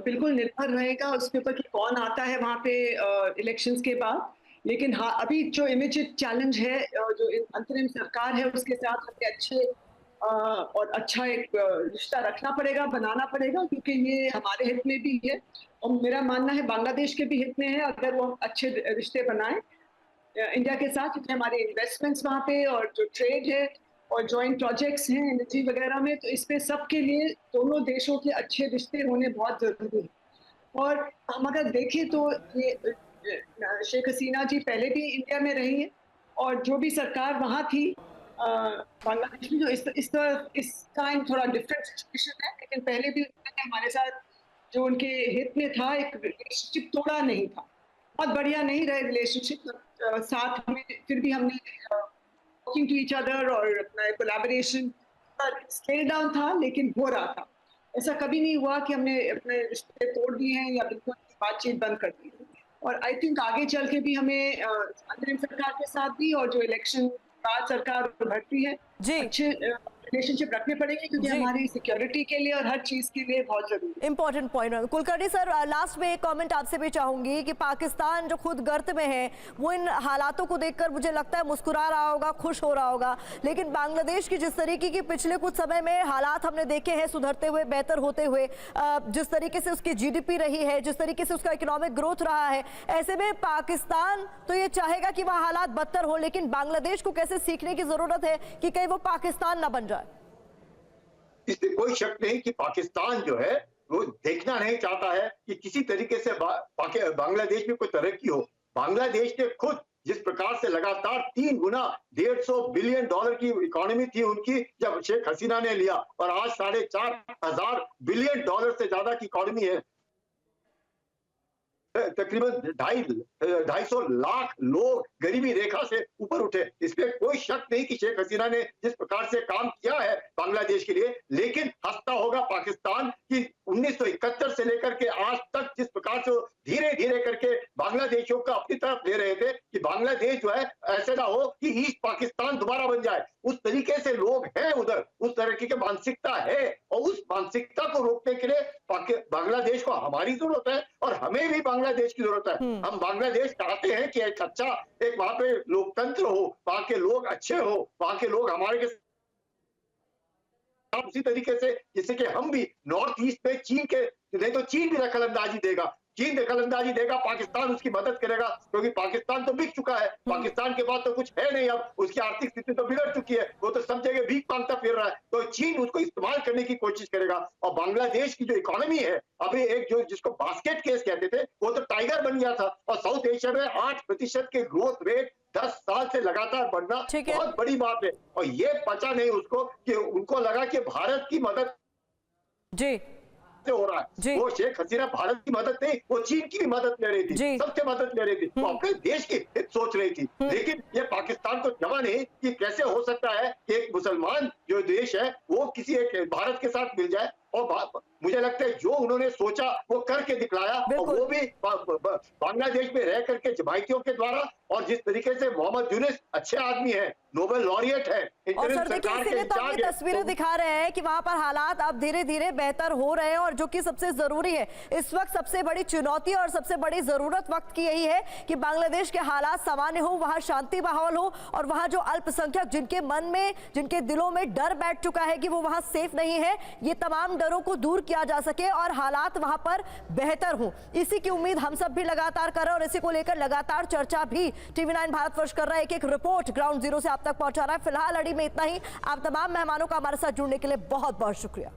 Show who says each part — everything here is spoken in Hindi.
Speaker 1: बिल्कुल निर्भर रहेगा उसके ऊपर कि कौन आता है वहाँ पे इलेक्शंस के बाद। लेकिन हाँ, अभी जो इमीडिएट चैलेंज है जो अंतरिम सरकार है उसके साथ हमें अच्छे और अच्छा एक रिश्ता रखना पड़ेगा, बनाना पड़ेगा क्योंकि ये हमारे हित में भी है और मेरा मानना है बांग्लादेश के भी हित में है अगर वो अच्छे रिश्ते बनाएँ इंडिया के साथ क्योंकि हमारे इन्वेस्टमेंट्स वहाँ पे और जो ट्रेड है और जॉइंट प्रोजेक्ट्स हैं एनर्जी वगैरह में तो इस पे सबके लिए दोनों देशों के अच्छे रिश्ते होने बहुत ज़रूरी है। और हम अगर देखें तो ये शेख हसीना जी पहले भी इंडिया में रही हैं और जो भी सरकार वहाँ थी बांग्लादेश में जो इस टाइम थोड़ा डिफरेंट सिचुएशन है लेकिन पहले भी उन्होंने हमारे साथ जो उनके हित में था एक रिलेशनशिप तोड़ा नहीं था। बहुत बढ़िया नहीं रहे रिलेशनशिप साथ में फिर भी हमने टॉकिंग टू ईच अदर और अपना कोलैबोरेशन स्केल डाउन था लेकिन हो रहा था। ऐसा कभी नहीं हुआ कि हमने अपने रिश्ते तोड़ दिए हैं या बिल्कुल बातचीत बंद कर दी है। और आई थिंक आगे चल के भी हमें अंतरिम सरकार के साथ भी और जो इलेक्शन बाद सरकार उभरती है
Speaker 2: जी
Speaker 1: अच्छे रिलेशनशिप रखने पड़ेंगे क्योंकि हमारी सिक्योरिटी के लिए और हर चीज के लिए बहुत जरूरी है।
Speaker 2: Important point Kulkarni sir, last में एक कमेंट आपसे भी चाहूंगी कि पाकिस्तान जो खुद गर्त में है वो इन हालातों को देखकर मुझे लगता है मुस्कुरा रहा होगा, खुश हो रहा होगा, लेकिन बांग्लादेश की जिस तरीके की पिछले कुछ समय में हालात हमने देखे हैं सुधरते हुए, बेहतर होते हुए, जिस तरीके से उसकी जीडीपी रही है, जिस तरीके से उसका इकोनॉमिक ग्रोथ रहा है, ऐसे में पाकिस्तान तो ये चाहेगा कि वह हालात बदतर हो, लेकिन बांग्लादेश को कैसे सीखने की जरूरत है कि कहीं वो पाकिस्तान ना बन जाए।
Speaker 3: इसमें कोई शक नहीं कि पाकिस्तान जो है वो देखना नहीं चाहता है कि किसी तरीके से बांग्लादेश में कोई तरक्की हो। बांग्लादेश ने खुद जिस प्रकार से लगातार 3 गुना 150 बिलियन डॉलर की इकोनॉमी थी उनकी जब शेख हसीना ने लिया और आज 4,500 बिलियन डॉलर से ज्यादा की इकोनॉमी है। तकरीबन 250 लाख लोग गरीबी रेखा से ऊपर उठे। इसमें कोई शक नहीं कि शेख हसीना ने जिस प्रकार से काम किया है बांग्लादेश के लिए, लेकिन हंसता होगा पाकिस्तान कि 1971 से लेकर के आज तक जिस प्रकार से धीरे धीरे करके बांग्लादेशियों को अपनी तरफ ले रहे थे कि बांग्लादेश जो है ऐसे ना हो कि ईस्ट पाकिस्तान दोबारा बन जाए। उस तरीके से लोग हैं उधर, उस तरीके की मानसिकता है और उस मानसिकता को रोकने के लिए बांग्लादेश को हमारी जरूरत है और हमें भी बांग्लादेश की जरूरत है। हम बांग्लादेश चाहते हैं कि एक अच्छा एक वहां पे लोकतंत्र हो, वहां के लोग अच्छे हो, वहां के लोग हमारे के उसी तरीके से जिससे कि हम भी नॉर्थ ईस्ट में चीन के नहीं तो चीन भी दखल अंदाजी देगा, चीन दखल अंदाजी देगा, पाकिस्तान उसकी मदद करेगा क्योंकि पाकिस्तान तो बिक चुका है। पाकिस्तान के पास तो कुछ है नहीं, अब उसकी आर्थिक स्थिति तो बिगड़ चुकी है, वो तो सब जगह भीख मांगता फिर रहा है, तो चीन उसको इस्तेमाल करने की कोशिश करेगा। और बांग्लादेश की जो इकोनॉमी है अभी एक जो जिसको बास्केट केस कहते थे वो तो टाइगर बन गया था और साउथ एशिया में 8% के ग्रोथ रेट 10 साल से लगातार बढ़ना बहुत बड़ी बात है। और ये पता नहीं उसको कि उनको लगा कि भारत की मदद
Speaker 2: जी
Speaker 3: हो रहा है। वो शेख हसीना भारत की मदद नहीं, वो चीन की भी मदद ले रही थी, सबसे मदद ले रही थी, वो अपने देश की हित सोच रही थी। लेकिन ये पाकिस्तान को जमा नहीं कि कैसे हो सकता है कि एक मुसलमान जो देश है वो किसी एक भारत के साथ मिल जाए। और मुझे लगता है जो उन्होंने सोचा वो करके दिखलाया और वो भी बांग्लादेश में रह करके जमाइतियों के द्वारा। और जिस तरीके से मोहम्मद यूनुस अच्छे आदमी है, नोबेल लॉरिएट है,
Speaker 2: और सर देखिए इसीलिए तो अपनी तस्वीरें दिखा रहे हैं कि वहां पर हालात अब धीरे धीरे बेहतर हो रहे हैं और जो कि सबसे जरूरी है इस वक्त, सबसे बड़ी चुनौती और सबसे बड़ी जरूरत वक्त की यही है कि बांग्लादेश के हालात सामान्य हो, वहां शांति माहौल हो और वहां जो अल्पसंख्यक जिनके मन में, जिनके दिलों में डर बैठ चुका है कि वो वहां सेफ नहीं है, ये तमाम डरों को दूर किया जा सके और हालात वहां पर बेहतर हो। इसी की उम्मीद हम सब भी लगातार कर रहे हैं और इसी को लेकर लगातार चर्चा भी TV9 भारतवर्ष कर रहा है। एक रिपोर्ट ग्राउंड जीरो से आप तक पहुंचा रहा है। फिलहाल अड़ी में इतना ही। आप तमाम मेहमानों का हमारे साथ जुड़ने के लिए बहुत बहुत शुक्रिया।